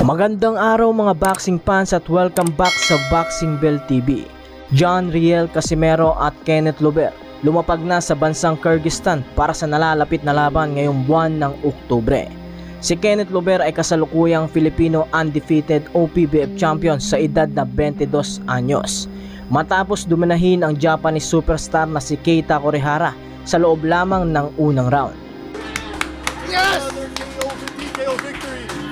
Magandang araw mga boxing fans at welcome back sa Boxing Bell TV. John Riel Casimero at Kenneth Lover lumapag na sa bansang Kyrgyzstan para sa nalalapit na laban ngayong buwan ng Oktubre. Si Kenneth Lover ay kasalukuyang Filipino undefeated OPBF champion sa edad na 22 anyos. Matapos duminahin ang Japanese superstar na si Keita Kurihara sa loob lamang ng unang round. Yes!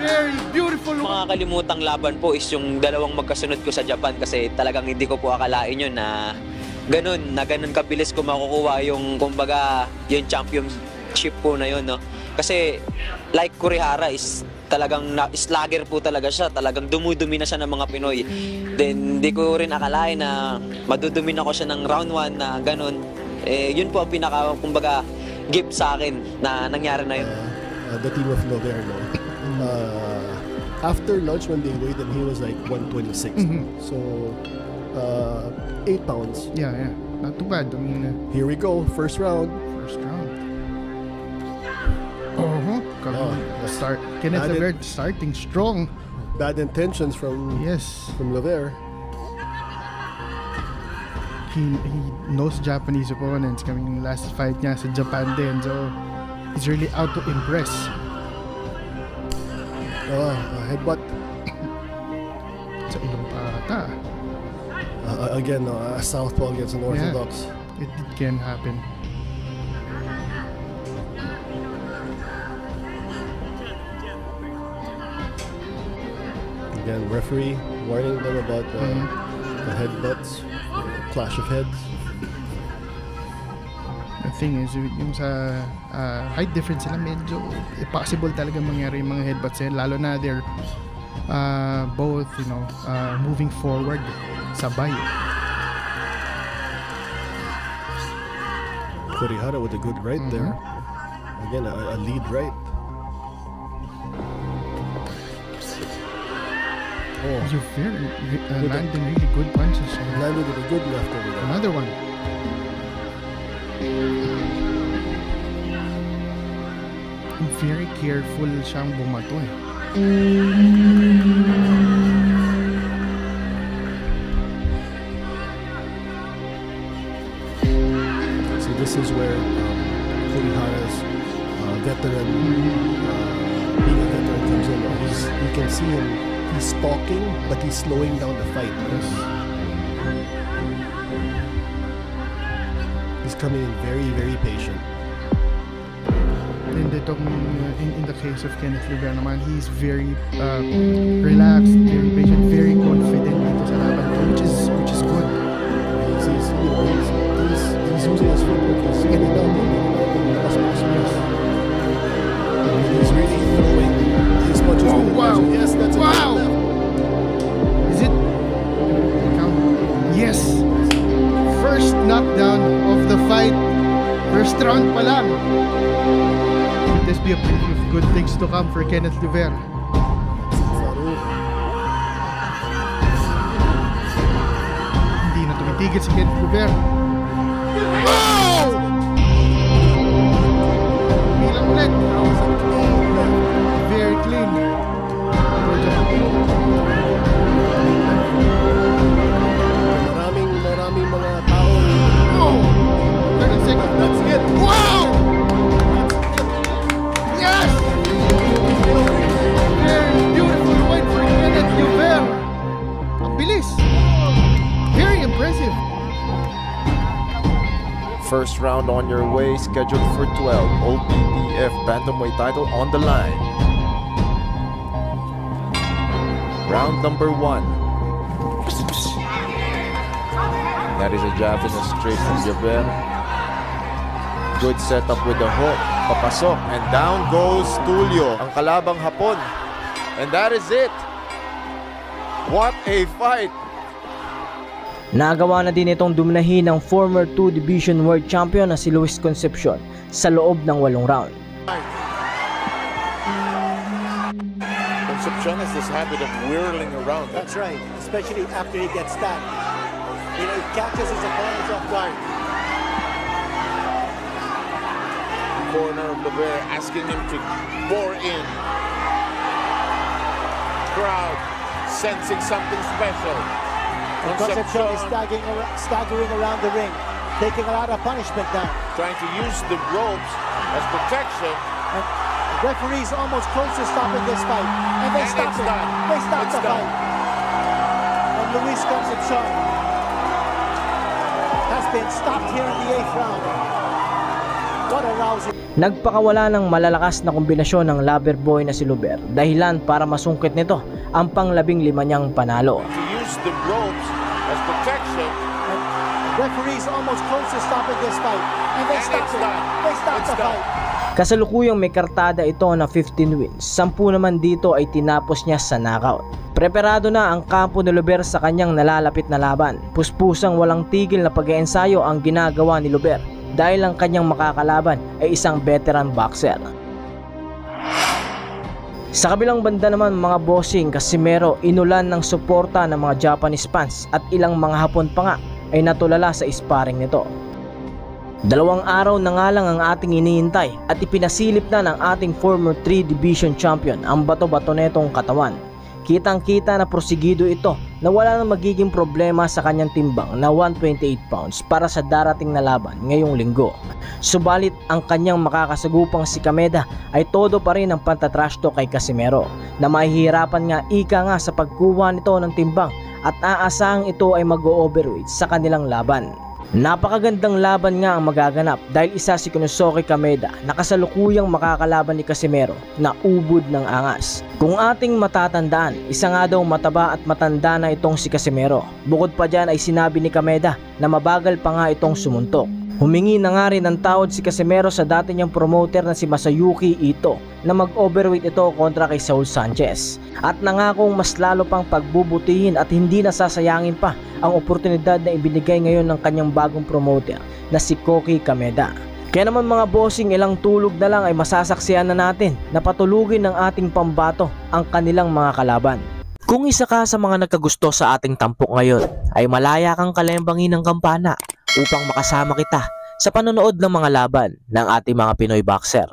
Very beautiful. Makakalimutang laban po is yung dalawang magkasunod ko sa Japan kasi talagang hindi ko po akalain yun na ganun kabilis ko makukuha yung kumbaga yung championship po na yun, no? Kasi like Kurihara is talagang slugger po talaga siya, talagang dumudumi na siya ng mga Pinoy. Then hindi ko rin akalain na madudumi na ko siya ng round 1 na ganun. Yun po ang pinaka kumbaga gift sa akin na nangyari na yun. The team of Loverno. After lunch when they weighed him, he was like 126. So 8 pounds. Yeah, not too bad. I mean, here we go, first round. Kenneth Lover starting strong. Bad intentions from Lover. He knows Japanese opponents. Coming last fight niya sa Japan din, so he's really out to impress. Headbutt. Sa ilong pata. Again, a southpaw against an orthodox. Yeah, it can happen. Again, referee warning them about the headbutts, clash of heads. The thing is, yung sa height difference sila, medyo possible talaga mangyari yung mga headbutts yan, lalo na they're both, moving forward sabay. Kurihara with a good right there. Again, a lead right. You're very landing really good punches. Landed with a good left over there. Another one. Very careful siyang bumato eh. So this is where Kurihara's veteran, being a veteran comes in. You can see him, he's stalking, but he's slowing down the fight. He's coming in very, very patient. In the case of Kenneth Lover naman, he's very relaxed, very patient, very confident dito sa laban, which is good. He's using his footwork. He's getting down. He's really throwing his punches. Oh wow! Yes, that's wow! Is it? Yes. First knockdown of the fight. First round pa lang. Could this be a preview of good things to come for Kenneth Lover? Hindi na tumitigil si Kenneth Lover. Oh! Bilang ulit. Very clean. Maraming mga tao. Oh! 30 seconds. That's it. Wow! Yes! Very beautiful fight for Kenneth Lover. Ang bilis. Very impressive. First round on your way, scheduled for 12. OPBF Bantamweight title on the line. Round number 1. That is a jab in a straight from Lover. Good setup with the hook. Papasok. And down goes Tulio, ang kalabang Hapon. And that is it. What a fight. Nagawa na din itong duminahin ng former 2 Division World Champion na si Luis Concepcion sa loob ng 8 round. Concepcion has this habit of whirling around. That's right, especially after he gets stabbed. He catches his opponents off guard. Corner of Lover asking him to bore in. crowd sensing something special. Concepcion is staggering around the ring, taking a lot of punishment now. Trying to use the ropes as protection. And the referee's almost close to stopping this fight. And they And stop it's it. done. They stop It's the done. fight. And Luis Concepcion has been stopped here in the 8th round. What a rousing. Nagpakawala ng malalakas na kombinasyon ng lover boy na si Luber, dahilan para masungkit nito ang pang-15 niyang panalo. To use the ropes as protection. And the referee's almost close to stopping this fight. And they And stop it's it. done. They stop It's the done. fight. Kasalukuyang may kartada ito na 15 wins, 10 naman dito ay tinapos niya sa knockout. Preparado na ang kampo ni Luber sa kanyang nalalapit na laban. Puspusang walang tigil na pag-iensayo ang ginagawa ni Luber dahil ang kanyang makakalaban ay isang veteran boxer. Sa kabilang banda naman mga bossing, Casimero inulan ng suporta ng mga Japanese fans at ilang mga Hapon pa nga ay natulala sa sparring nito. 2 araw na nga lang ang ating iniintay at ipinasilip na ng ating former 3 division champion ang bato-bato netong katawan. Kitang-kita na prosigido ito na wala nang magiging problema sa kanyang timbang na 128 pounds para sa darating na laban ngayong linggo. Subalit ang kanyang makakasagupang si Kameda ay todo pa rin ang pantatrash talk kay Casimero na mahihirapan nga ika nga sa pagkuha nito ng timbang at aasahang ito ay mag-overweight sa kanilang laban. Napakagandang laban nga ang magaganap dahil isa si Konosuke Kameda na kasalukuyang makakalaban ni Casimero na ubod ng angas. Kung ating matatandaan, isa nga daw mataba at matanda na itong si Casimero. Bukod pa dyan ay sinabi ni Kameda na mabagal pa nga itong sumuntok. Humingi na nga rin ng tawad si Casimero sa dati niyang promoter na si Masayuki Ito na mag-overweight ito kontra kay Saul Sanchez. At nangakong mas lalo pang pagbubutihin at hindi nasasayangin pa ang oportunidad na ibinigay ngayon ng kanyang bagong promoter na si Koki Kameda. Kaya naman mga bossing, ilang tulog na lang ay masasaksihan na natin na patulugin ng ating pambato ang kanilang mga kalaban. Kung isa ka sa mga nagkagusto sa ating tampok ngayon, ay malaya kang kalembangin ng kampana upang makasama kita sa panonood ng mga laban ng ating mga Pinoy boxer.